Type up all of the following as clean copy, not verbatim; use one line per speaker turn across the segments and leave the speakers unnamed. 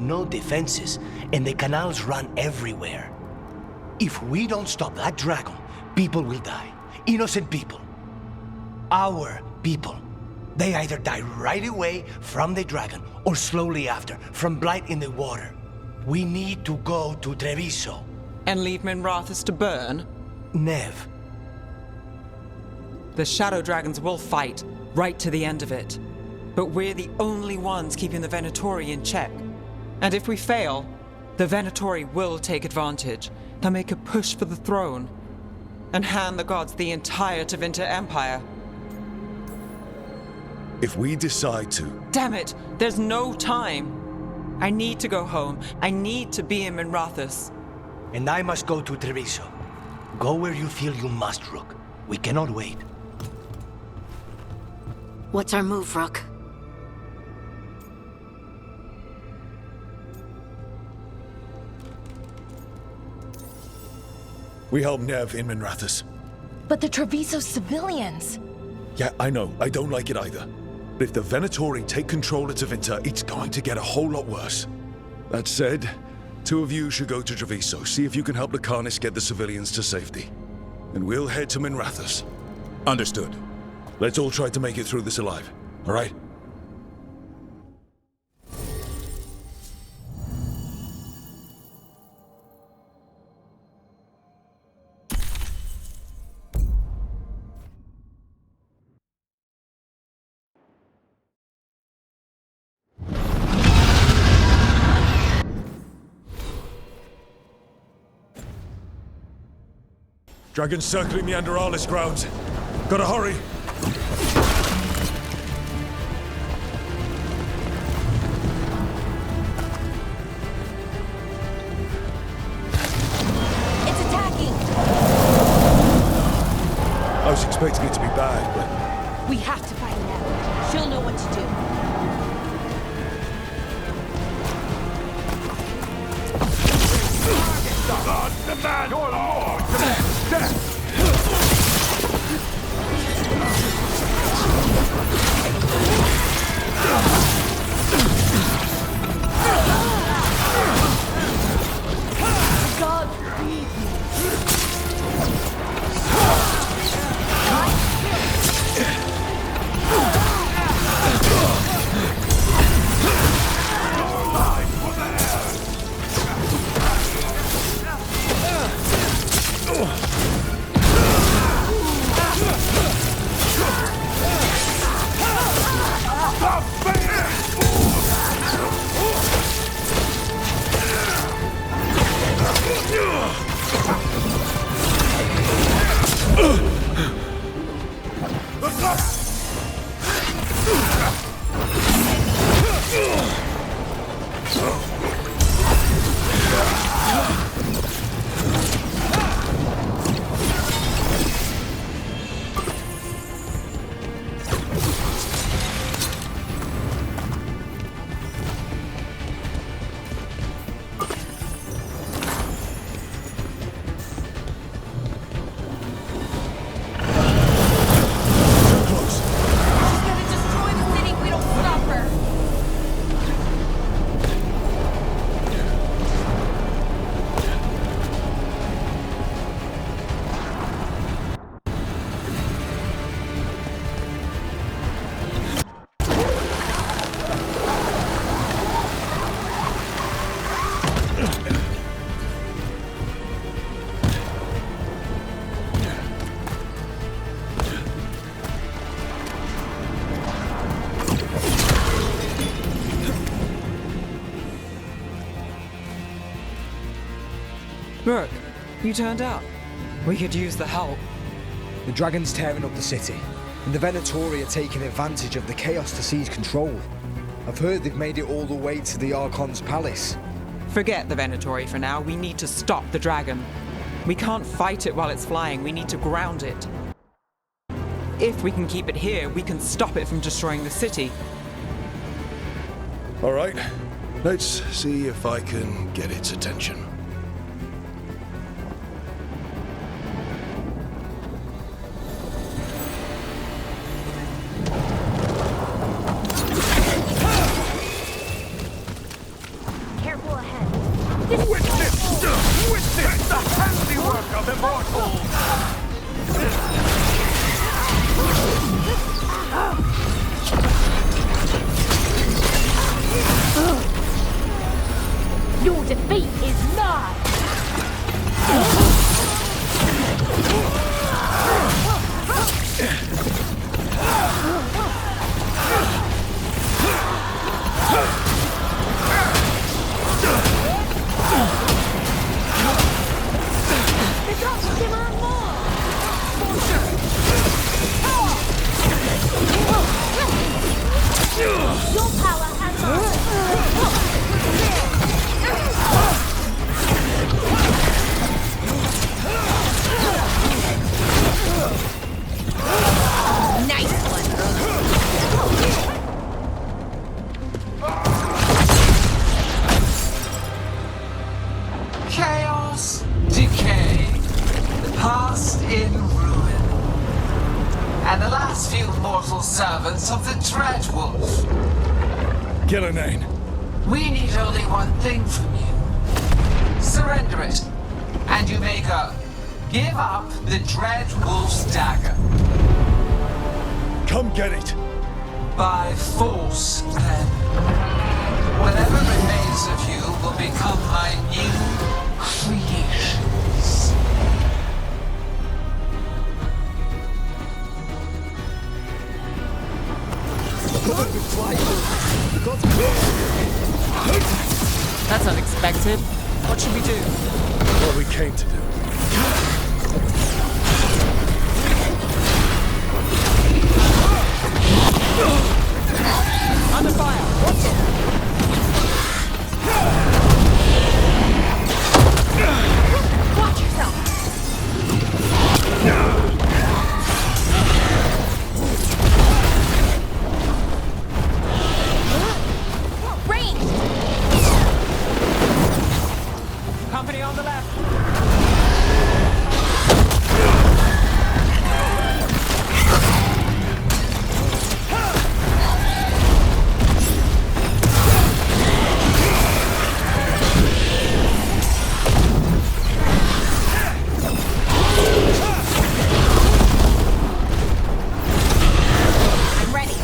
no defenses, and the canals run everywhere. If we don't stop that dragon, people will die. Innocent people. Our people. They either die right away from the dragon, or slowly after, from blight in the water. We need to go to Treviso.
And leave Minrathous to burn?
Nev.
The Shadow Dragons will fight, right to the end of it. But we're the only ones keeping the Venatori in check. And if we fail, the Venatori will take advantage. They'll make a push for the throne, and hand the gods the entire Tevinter Empire.
If we decide to...
Damn it! There's no time! I need to go home. I need to be in Minrathous.
And I must go to Treviso. Go where you feel you must, Rook. We cannot wait.
What's our move, Rook?
We help Nev in Minrathous.
But the Treviso civilians!
Yeah, I know. I don't like it either. But if the Venatori take control of Tevinter, it's going to get a whole lot worse. That said, two of you should go to Treviso, see if you can help the Carnis get the civilians to safety. And we'll head to Minrathous.
Understood.
Let's all try to make it through this alive, all right? Dragons circling Meanderalis grounds. Gotta hurry!
It's attacking!
I was expecting it to be bad, but...
We have to find Nev. She'll know what to do.
God, demand your lord! Death!
God feed me!
Rook, you turned up. We could use the help.
The dragon's tearing up the city, and the Venatori are taking advantage of the chaos to seize control. I've heard they've made it all the way to the Archon's palace.
Forget the Venatori for now. We need to stop the dragon. We can't fight it while it's flying. We need to ground it. If we can keep it here, we can stop it from destroying the city.
All right, let's see if I can get its attention.
Witness the handiwork of immortals!
Your defeat is nigh! Your power has nice one,
Chaos, decay, the past in ruin, and the last few mortal servants of the Dreadwolf.
Gillenane.
We need only one thing from you. Surrender it, and you may go. Give up the Dreadwolf's dagger.
Come get it.
By force, then. Whatever remains of you will become my new creations.
That's unexpected. What should we do?
What we came to do.
Under fire!
Watch yourself! Range!
Company on the left!
I'm ready.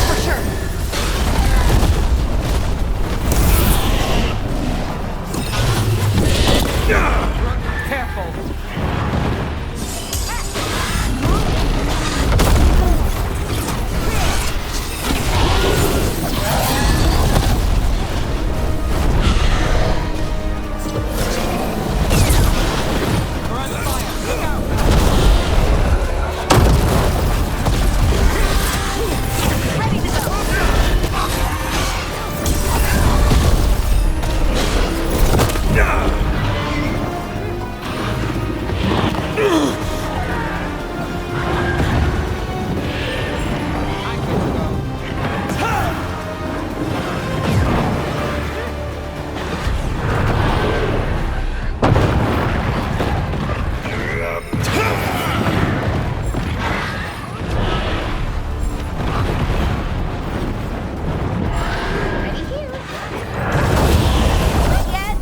For sure.
Careful! We're under fire! Look out!
Ready to go.
I'm good to go.
Ready here. Not yet.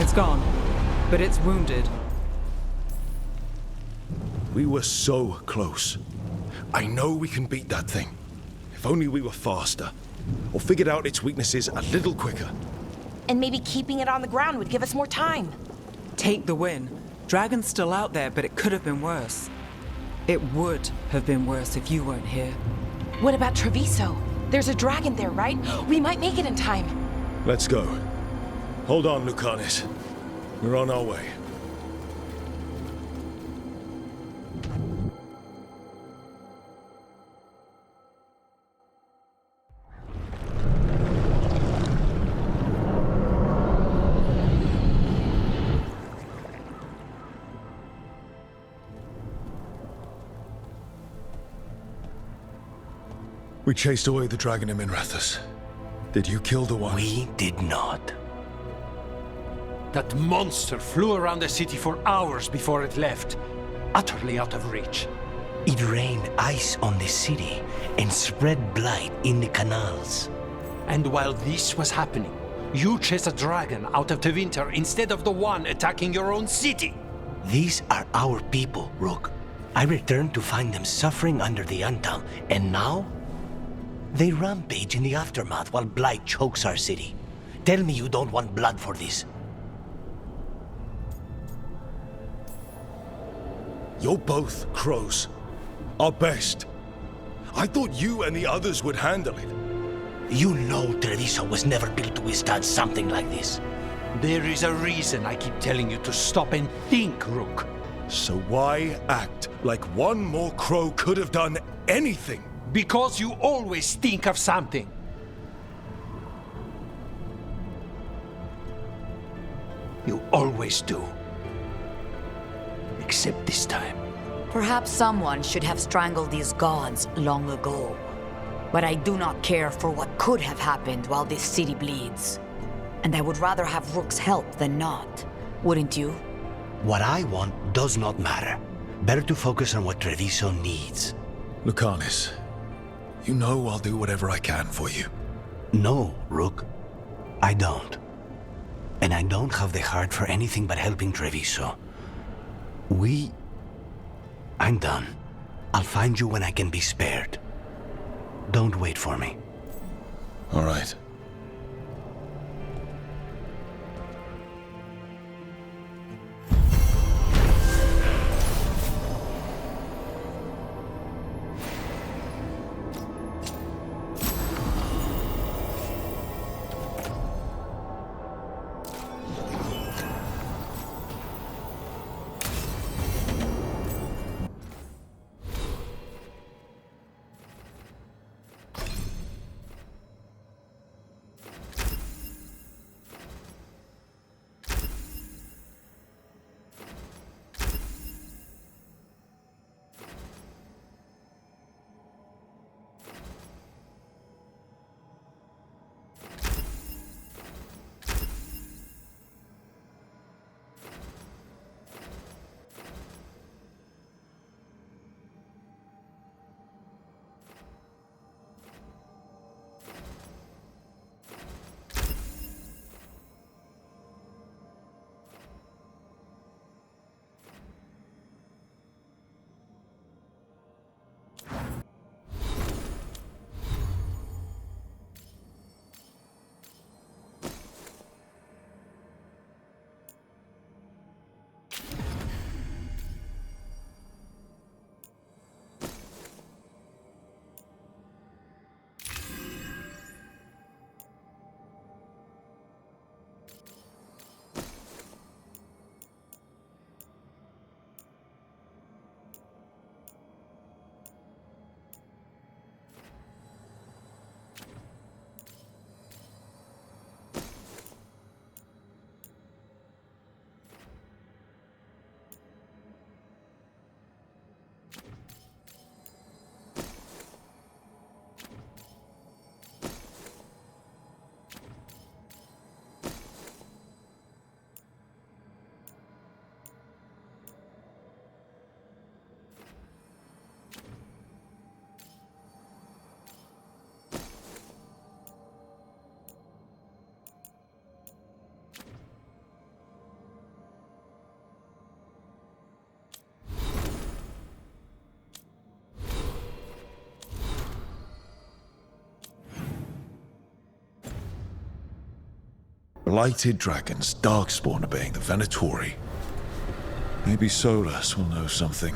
It's gone, but it's wounded.
We were so close. I know we can beat that thing. If only we were faster. Or figured out its weaknesses a little quicker.
And maybe keeping it on the ground would give us more time.
Take the win. Dragon's still out there, but it could have been worse. It would have been worse if you weren't here.
What about Treviso? There's a dragon there, right? We might make it in time.
Let's go. Hold on, Lucanis. We're on our way. We chased away the dragon in Minrathus. Did you kill the one?
We did not.
That monster flew around the city for hours before it left, utterly out of reach.
It rained ice on the city and spread blight in the canals.
And while this was happening, you chased a dragon out of Tevinter instead of the one attacking your own city.
These are our people, Rook. I returned to find them suffering under the Untown, and now? They rampage in the aftermath while blight chokes our city. Tell me you don't want blood for this.
You're both crows. Our best. I thought you and the others would handle it.
You know Treviso was never built to withstand something like this.
There is a reason I keep telling you to stop and think, Rook.
So why act like one more crow could have done anything?
Because you always think of something. You always do. Except this time.
Perhaps someone should have strangled these gods long ago. But I do not care for what could have happened while this city bleeds. And I would rather have Rook's help than not. Wouldn't you?
What I want does not matter. Better to focus on what Treviso needs.
Lucanis, you know I'll do whatever I can for you.
No, Rook. I don't. And I don't have the heart for anything but helping Treviso. I'm done. I'll find you when I can be spared. Don't wait for me.
All right. Blighted dragons, darkspawn obeying the Venatori. Maybe Solus will know something.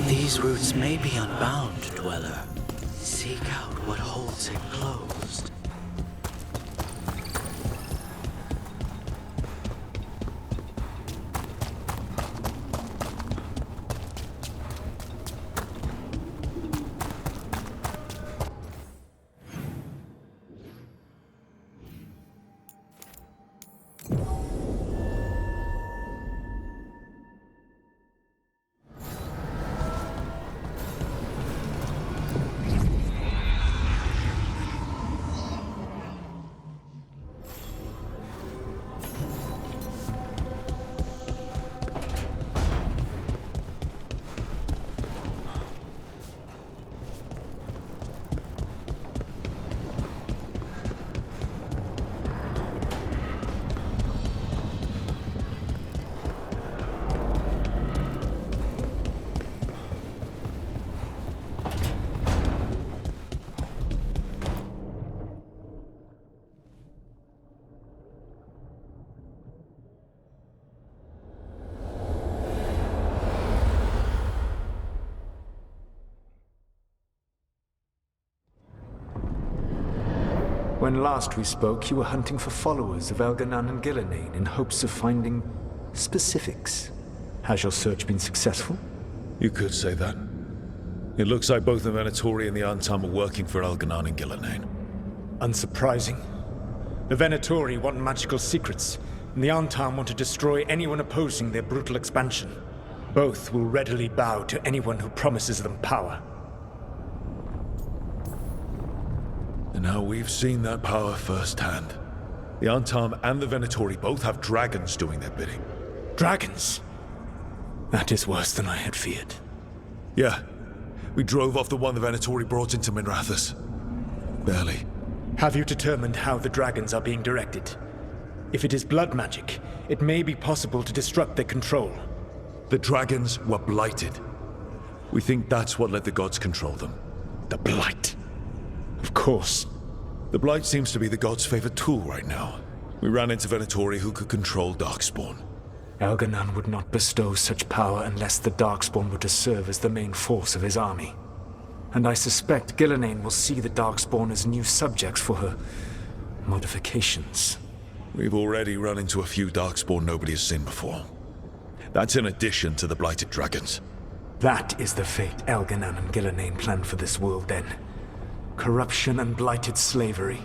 These roots may be unbound, Dweller. Seek out what holds it closed.
When last we spoke, you were hunting for followers of Elganan and Gillenane in hopes of finding specifics. Has your search been successful?
You could say that. It looks like both the Venatori and the Antam are working for Elganan and Gillenane.
Unsurprising. The Venatori want magical secrets, and the Antam want to destroy anyone opposing their brutal expansion. Both will readily bow to anyone who promises them power.
And now we've seen that power firsthand. The Antam and the Venatori both have dragons doing their bidding.
Dragons? That is worse than I had feared.
Yeah. We drove off the one the Venatori brought into Minrathous. Barely.
Have you determined how the dragons are being directed? If it is blood magic, it may be possible to disrupt their control.
The dragons were blighted. We think that's what let the gods control them.
The blight. Of course.
The blight seems to be the gods' favorite tool right now. We ran into Venatori who could control Darkspawn.
Elganan would not bestow such power unless the Darkspawn were to serve as the main force of his army. And I suspect Gillenane will see the Darkspawn as new subjects for her modifications.
We've already run into a few Darkspawn nobody has seen before. That's in addition to the blighted dragons.
That is the fate Elganan and Gillenane planned for this world then. Corruption and blighted slavery.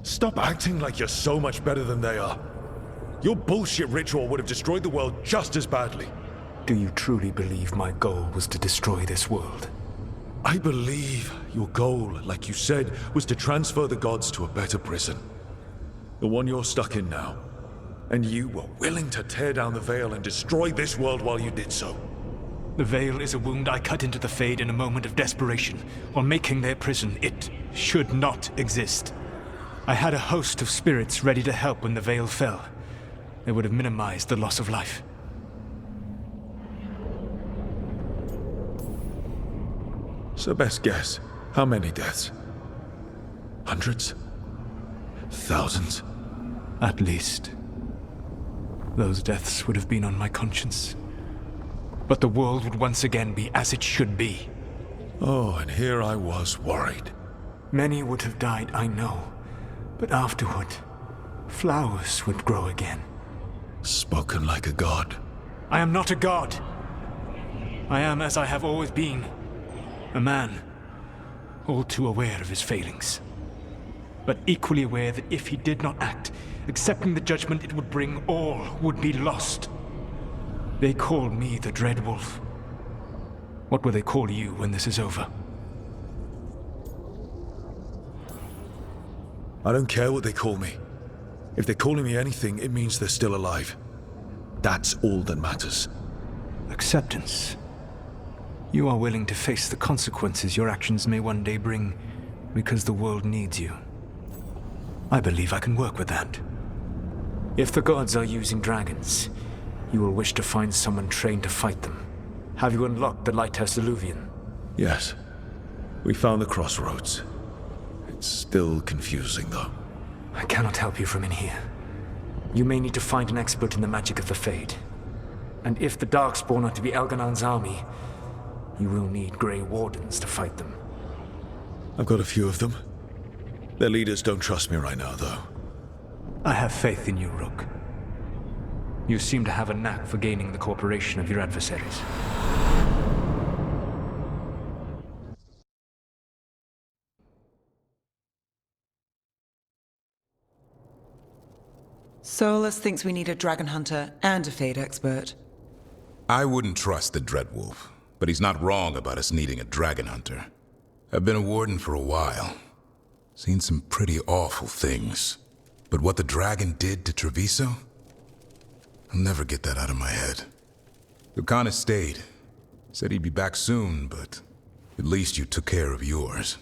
Stop acting like you're so much better than they are. Your bullshit ritual would have destroyed the world just as badly.
Do you truly believe my goal was to destroy this world?
I believe your goal, like you said, was to transfer the gods to a better prison. The one you're stuck in now. And you were willing to tear down the Veil and destroy this world while you did so.
The Veil is a wound I cut into the Fade in a moment of desperation, while making their prison. It should not exist. I had a host of spirits ready to help when the Veil fell. They would have minimized the loss of life.
So best guess, how many deaths? Hundreds? Thousands?
At least. Those deaths would have been on my conscience. But the world would once again be as it should be.
Oh, and here I was worried.
Many would have died, I know. But afterward, flowers would grow again.
Spoken like a god.
I am not a god. I am as I have always been. A man. All too aware of his failings. But equally aware that if he did not act, accepting the judgment it would bring, all would be lost. They call me the Dread Wolf. What will they call you when this is over?
I don't care what they call me. If they're calling me anything, it means they're still alive. That's all that matters.
Acceptance. You are willing to face the consequences your actions may one day bring because the world needs you. I believe I can work with that.
If the gods are using dragons, you will wish to find someone trained to fight them. Have you unlocked the Lighthouse Illuvian?
Yes. We found the crossroads. It's still confusing, though.
I cannot help you from in here. You may need to find an expert in the magic of the Fade. And if the Darkspawn are to be Elganon's army, you will need Grey Wardens to fight them.
I've got a few of them. Their leaders don't trust me right now, though.
I have faith in you, Rook. You seem to have a knack for gaining the cooperation of your adversaries.
Solus thinks we need a dragon hunter and a Fade expert.
I wouldn't trust the Dreadwolf, but he's not wrong about us needing a dragon hunter. I've been a warden for a while. Seen some pretty awful things. But what the dragon did to Treviso? I'll never get that out of my head. Lucanus stayed. Said he'd be back soon, but at least you took care of yours.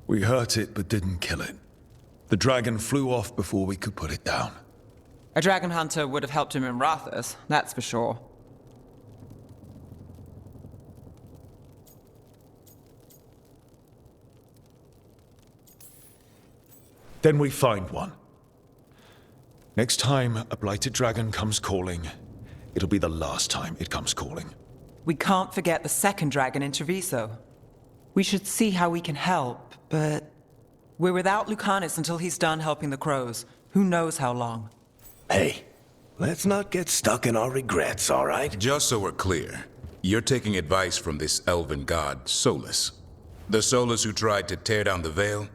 We hurt it, but didn't kill it. The dragon flew off before we could put it down.
A dragon hunter would have helped him in Rathus, that's for sure.
Then we find one. Next time a blighted dragon comes calling, it'll be the last time it comes calling.
We can't forget the second dragon in Treviso. We should see how we can help, but we're without Lucanus until he's done helping the crows. Who knows how long?
Hey, let's not get stuck in our regrets, all right?
Just so we're clear, you're taking advice from this elven god, Solus. The Solus who tried to tear down the Veil?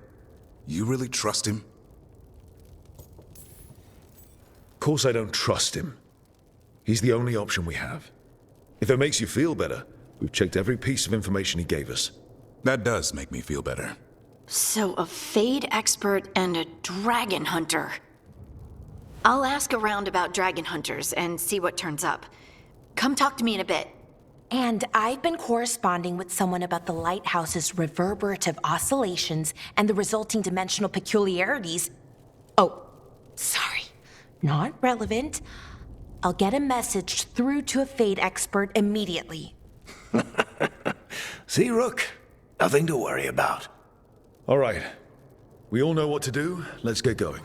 You really trust him?
Of course I don't trust him. He's the only option we have. If it makes you feel better, we've checked every piece of information he gave us.
That does make me feel better.
So a Fade expert and a dragon hunter. I'll ask around about dragon hunters and see what turns up. Come talk to me in a bit.
And I've been corresponding with someone about the lighthouse's reverberative oscillations and the resulting dimensional peculiarities. Oh, sorry. Not relevant. I'll get a message through to a Fade expert immediately.
See, Rook? Nothing to worry about.
All right. We all know what to do. Let's get going.